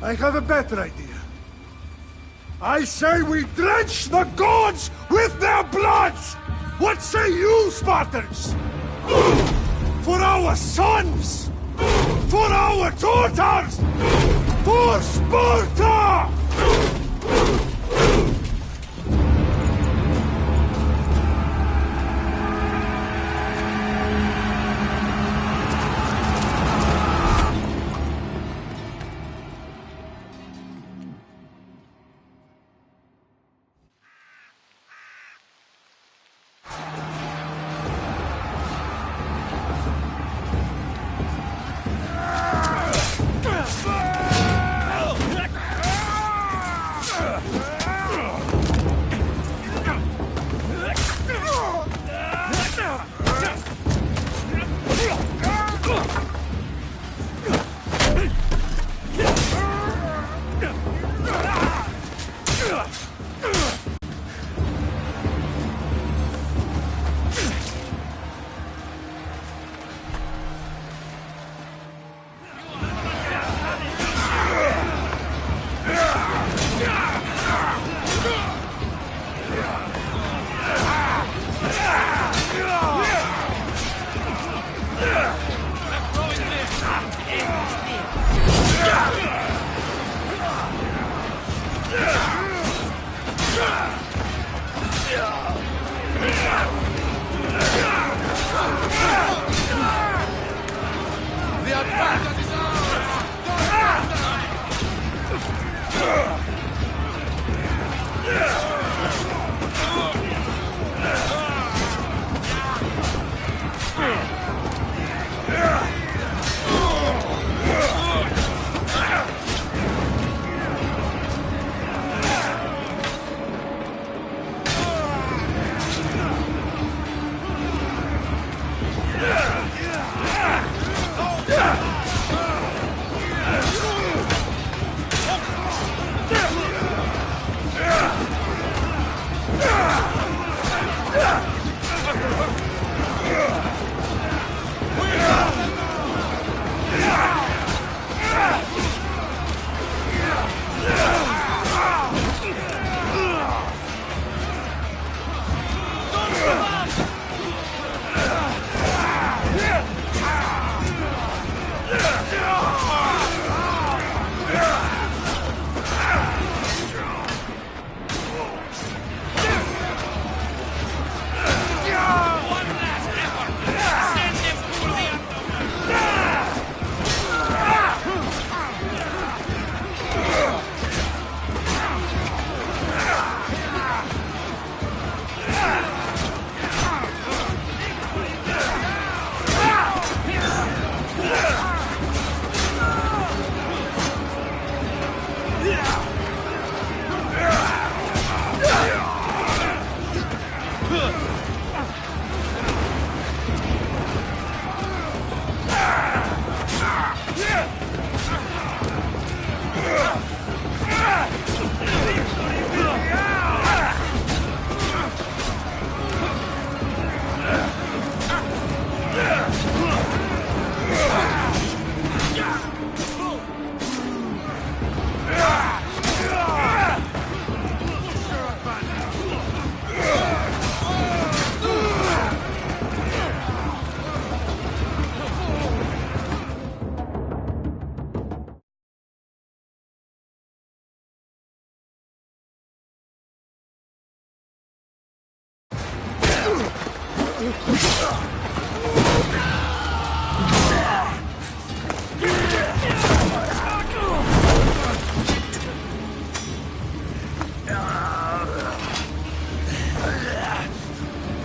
I have a better idea. I say we drench the gods with their bloods! What say you, Spartans? For our sons! For our daughters! For Sparta!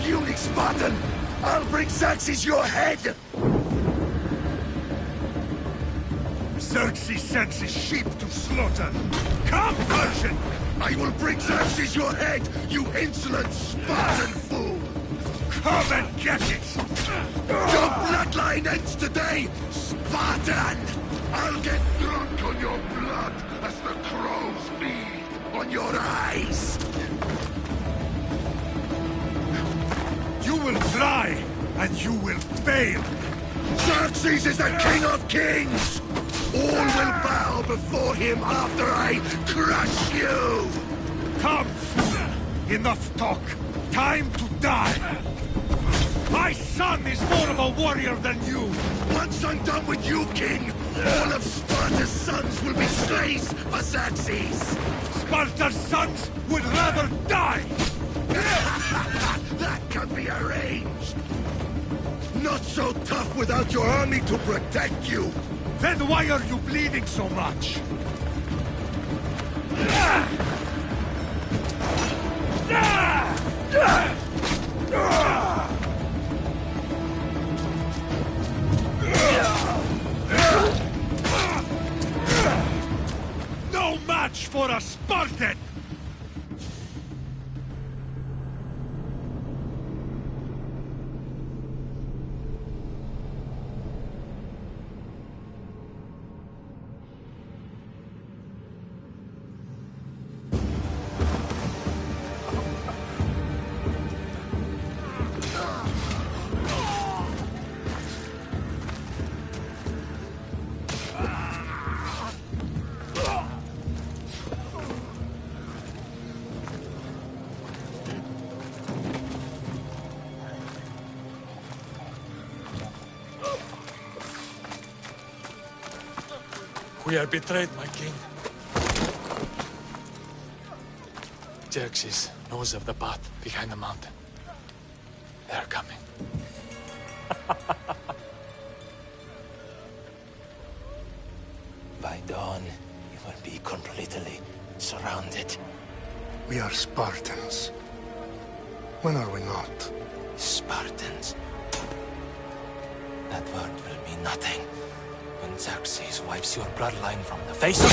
Puny Spartan! I'll bring Xerxes your head! Xerxes sends his sheep to slaughter. Come, Persian! I will bring Xerxes your head, you insolent Spartan fool! Come and get it! Your bloodline ends today, Spartan! I'll get drunk on your blood as the crows feed on your eyes! You will try, and you will fail! Xerxes is the king of kings! All will bow before him after I crush you! Come! Enough talk! Time to die! My son is more of a warrior than you! Once I'm done with you, King, all of Sparta's sons will be slaves for Xerxes! Sparta's sons would rather die! That can be arranged! Not so tough without your army to protect you! Then why are you bleeding so much? No match for a Spartan! We are betrayed, my king. Xerxes knows of the path behind the mountain. They are coming. By dawn, you will be completely surrounded. We are Spartans. When are we not? Spartans. That word will mean nothing when Xerxes wipes your bloodline from the face of...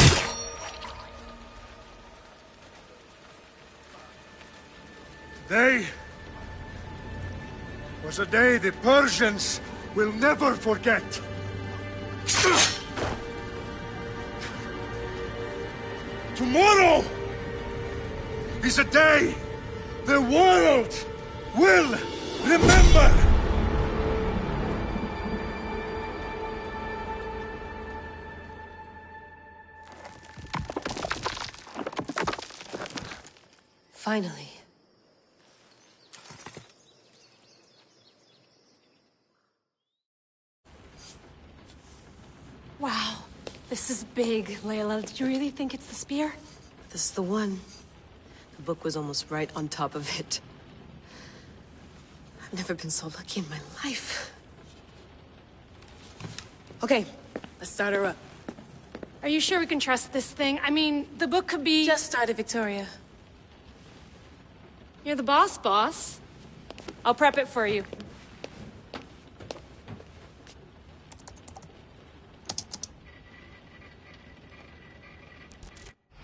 Today was a day the Persians will never forget. Tomorrow is a day the world will remember. Finally. Wow, this is big, Layla. Did you really think it's the spear? This is the one. The book was almost right on top of it. I've never been so lucky in my life. Okay, let's start her up. Are you sure we can trust this thing? I mean, the book could be... Just started, Victoria. You're the boss. I'll prep it for you.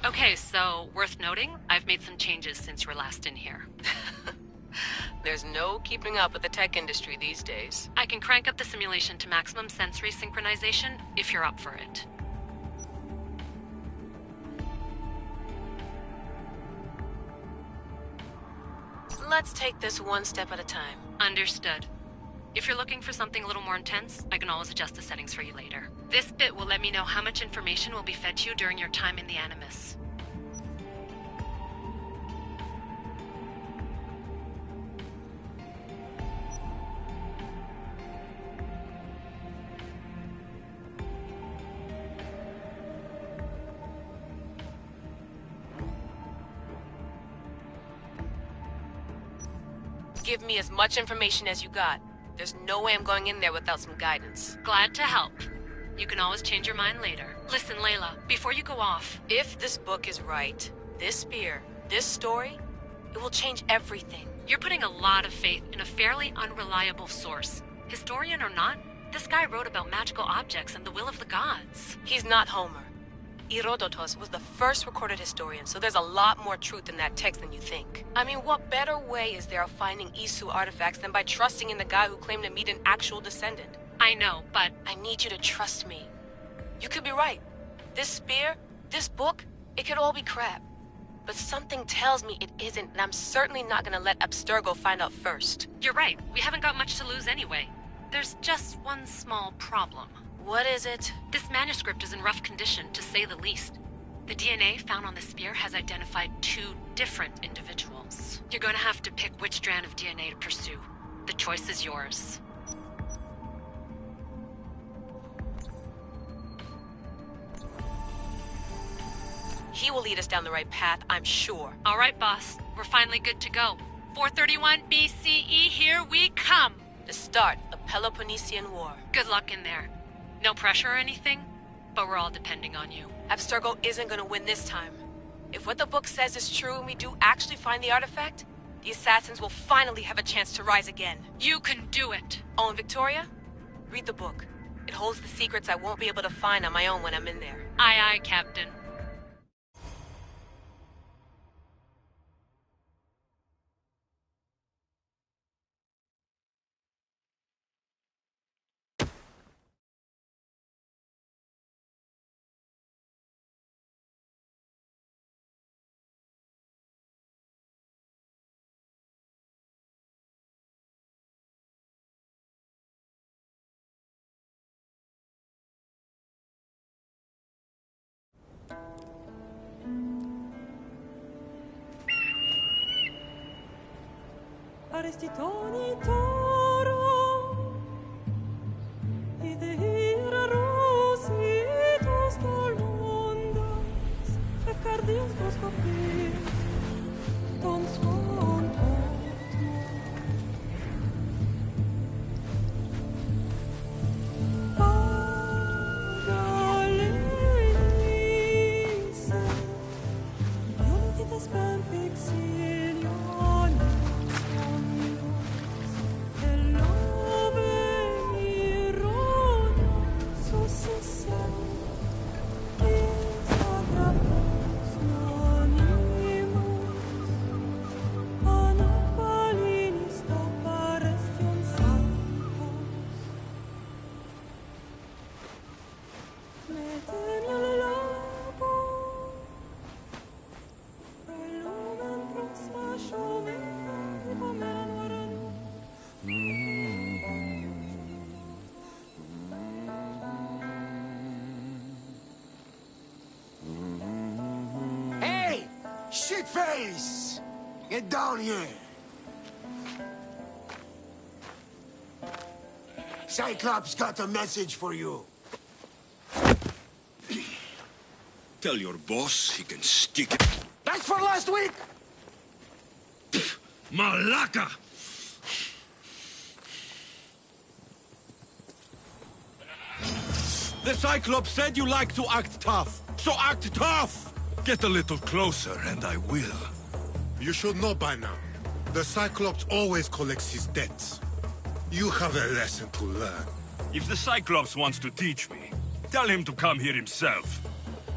Okay, so, worth noting, I've made some changes since you were last in here. There's no keeping up with the tech industry these days. I can crank up the simulation to maximum sensory synchronization, if you're up for it. Let's take this one step at a time. Understood. If you're looking for something a little more intense, I can always adjust the settings for you later. This bit will let me know how much information will be fed to you during your time in the Animus. Give me as much information as you got. There's no way I'm going in there without some guidance. Glad to help. You can always change your mind later. Listen, Layla, before you go off... If this book is right, this spear, this story, it will change everything. You're putting a lot of faith in a fairly unreliable source. Historian or not, this guy wrote about magical objects and the will of the gods. He's not Homer. Herodotus was the first recorded historian, so there's a lot more truth in that text than you think. I mean, what better way is there of finding Isu artifacts than by trusting in the guy who claimed to meet an actual descendant? I know, but... I need you to trust me. You could be right. This spear, this book, it could all be crap. But something tells me it isn't, and I'm certainly not gonna let Abstergo find out first. You're right. We haven't got much to lose anyway. There's just one small problem. What is it? This manuscript is in rough condition, to say the least. The DNA found on the spear has identified 2 different individuals. You're going to have to pick which strand of DNA to pursue. The choice is yours. He will lead us down the right path, I'm sure. All right, boss. We're finally good to go. 431 BCE, here we come! The start of the Peloponnesian War. Good luck in there. No pressure or anything, but we're all depending on you. Abstergo isn't gonna win this time. If what the book says is true and we do actually find the artifact, the assassins will finally have a chance to rise again. You can do it! Oh, and Victoria? Read the book. It holds the secrets I won't be able to find on my own when I'm in there. Aye, aye, Captain. Arestitoni toro idehira rositos tolmondas efcardius scopis ton son Shitface! Get down here! Cyclops got a message for you. Tell your boss he can stick it. That's for last week! Malaka! The Cyclops said you like to act tough, so act tough! Get a little closer, and I will. You should know by now. The Cyclops always collects his debts. You have a lesson to learn. If the Cyclops wants to teach me, tell him to come here himself.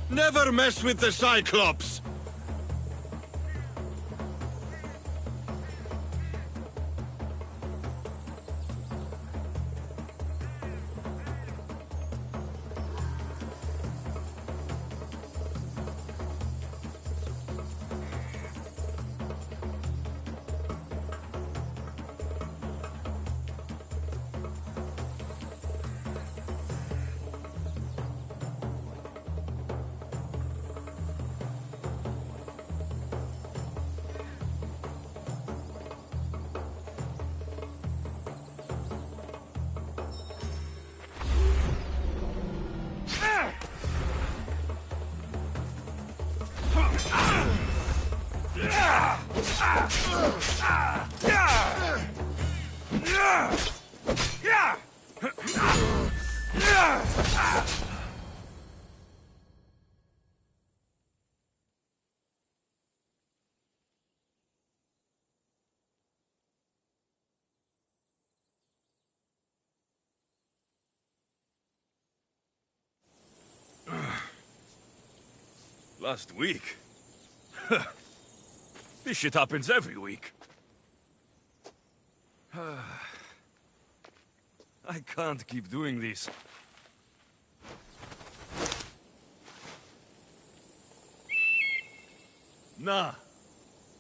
Never mess with the Cyclops! Last week? This shit happens every week. I can't keep doing this. Nah.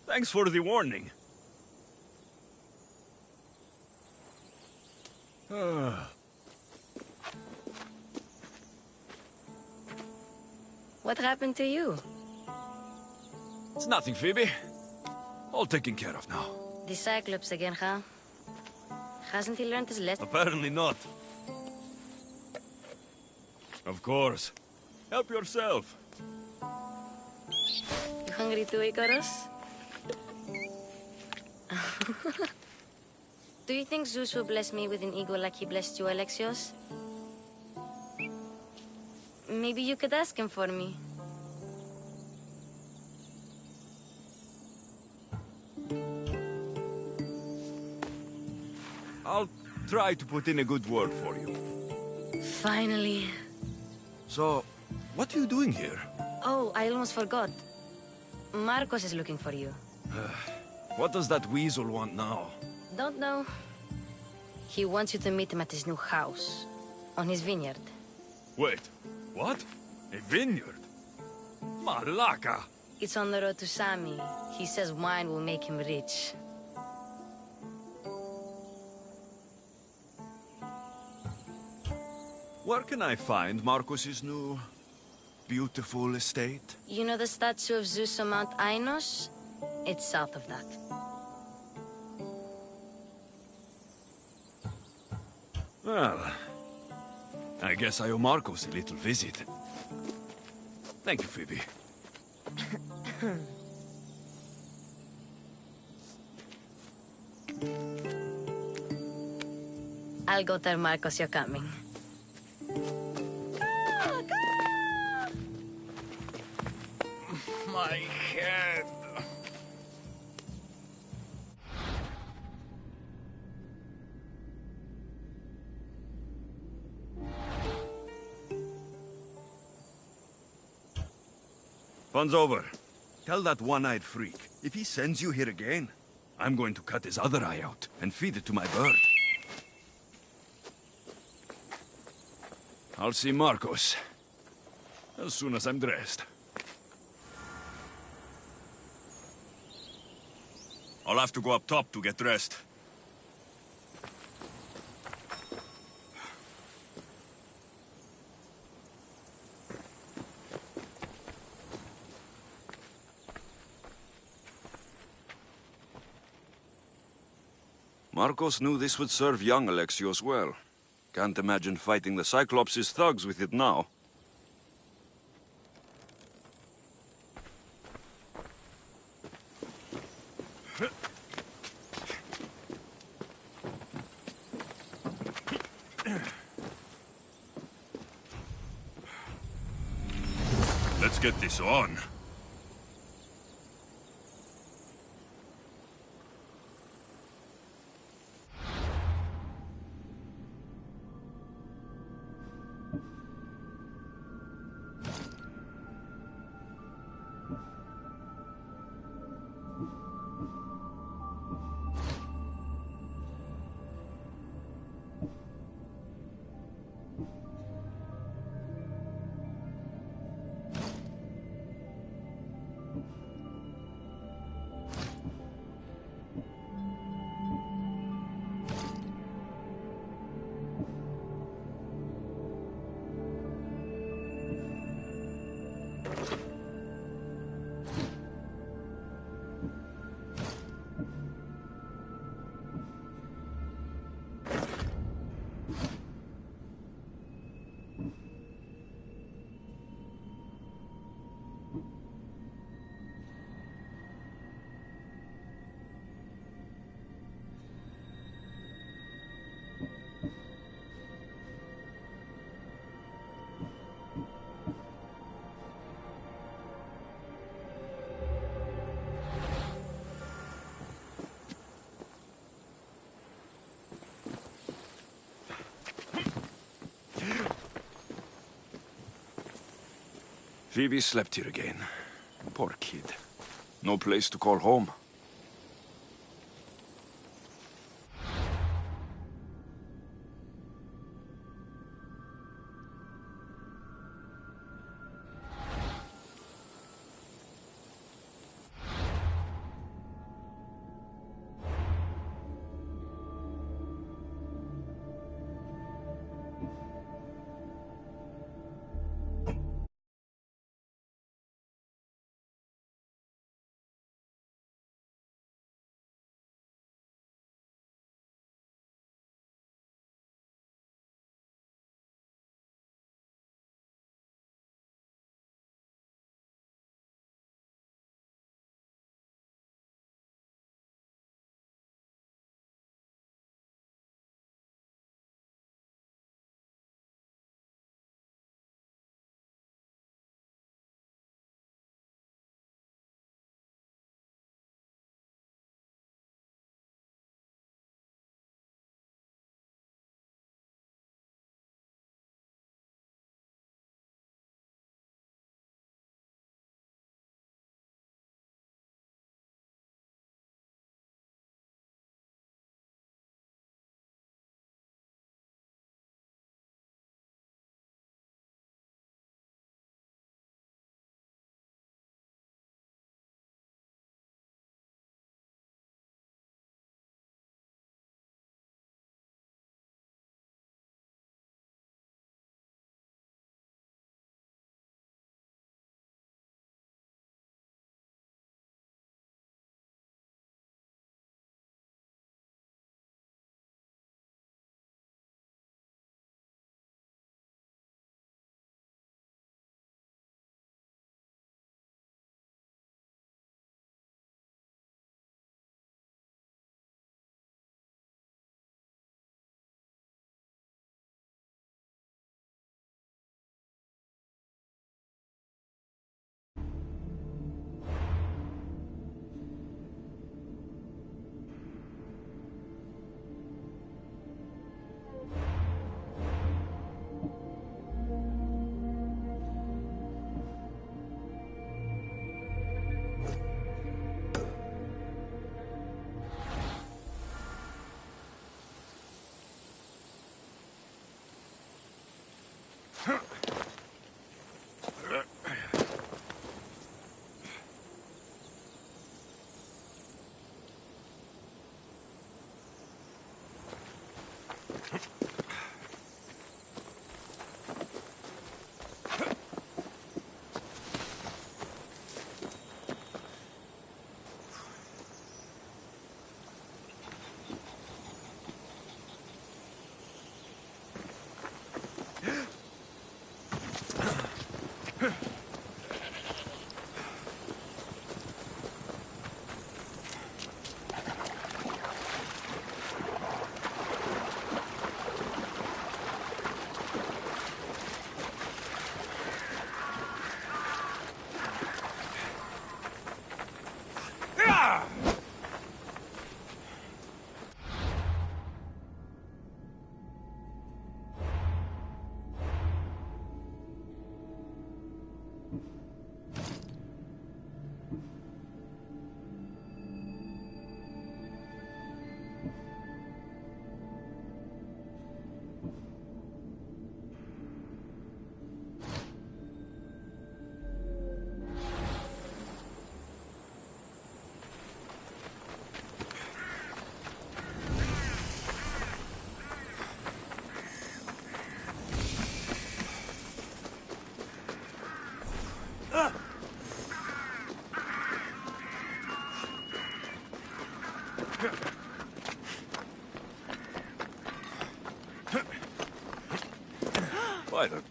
Thanks for the warning. What happened to you? It's nothing, Phoebe. All taken care of now. The Cyclops again, huh? Hasn't he learned his lesson? Apparently not. Of course. Help yourself. You hungry too, Icarus? Do you think Zeus will bless me with an ego like he blessed you, Alexios? Maybe you could ask him for me. I'll try to put in a good word for you. Finally. So, what are you doing here? Oh, I almost forgot. Marcos is looking for you. What does that weasel want now? Don't know. He wants you to meet him at his new house. On his vineyard. Wait, what? A vineyard? Malaka! It's on the road to Sami. He says wine will make him rich. Where can I find Marcos's new, beautiful estate? You know the statue of Zeus on Mount Ainos? It's south of that. Well, I guess I owe Marcos a little visit. Thank you, Phoebe. I'll go tell Marcos you're coming. My head. Fun's over. Tell that one-eyed freak, if he sends you here again, I'm going to cut his other eye out and feed it to my bird. I'll see Marcos as soon as I'm dressed. I'll have to go up top to get dressed. Marcos knew this would serve young Alexios well. Can't imagine fighting the Cyclops' thugs with it now. Let's get this on. Phoebe slept here again. Poor kid. No place to call home.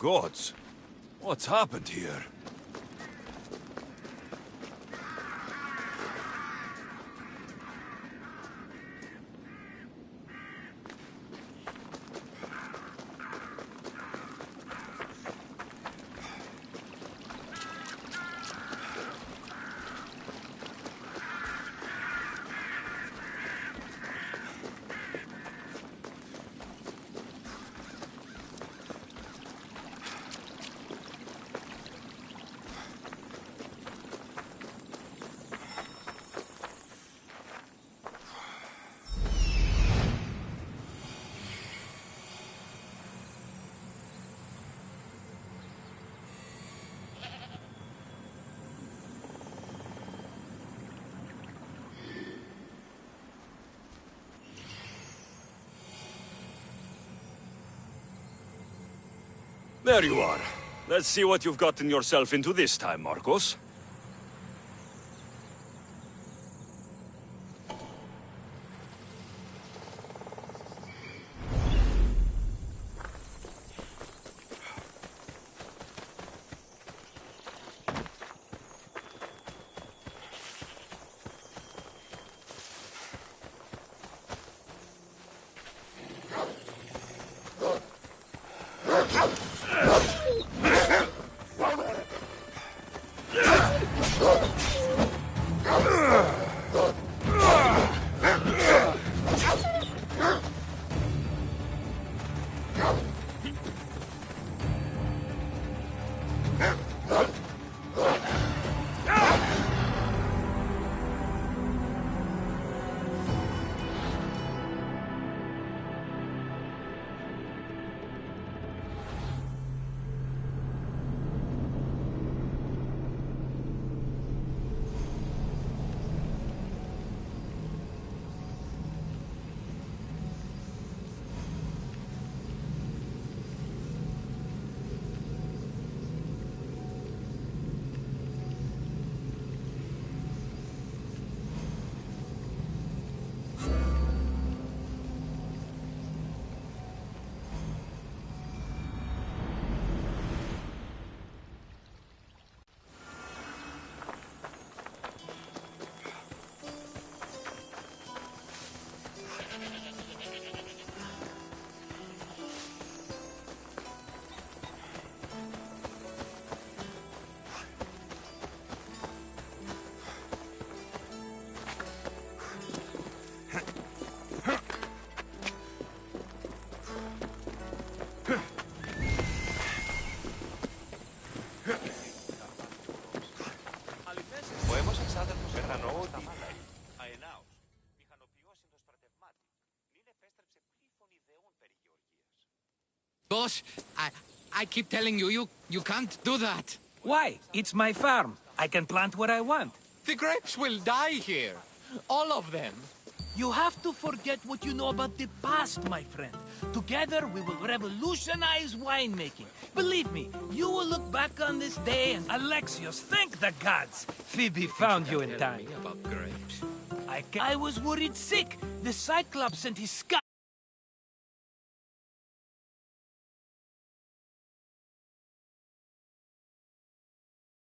gods. What's happened here? There you are. Let's see what you've gotten yourself into this time, Marcos. Boss, I keep telling you, you can't do that. Why? It's my farm. I can plant what I want. The grapes will die here. All of them. You have to forget what you know about the past, my friend. Together, we will revolutionize winemaking. Believe me, you will look back on this day and Alexios, thank the gods. Phoebe found you in time. About grapes. I was worried sick. The Cyclops sent his scout.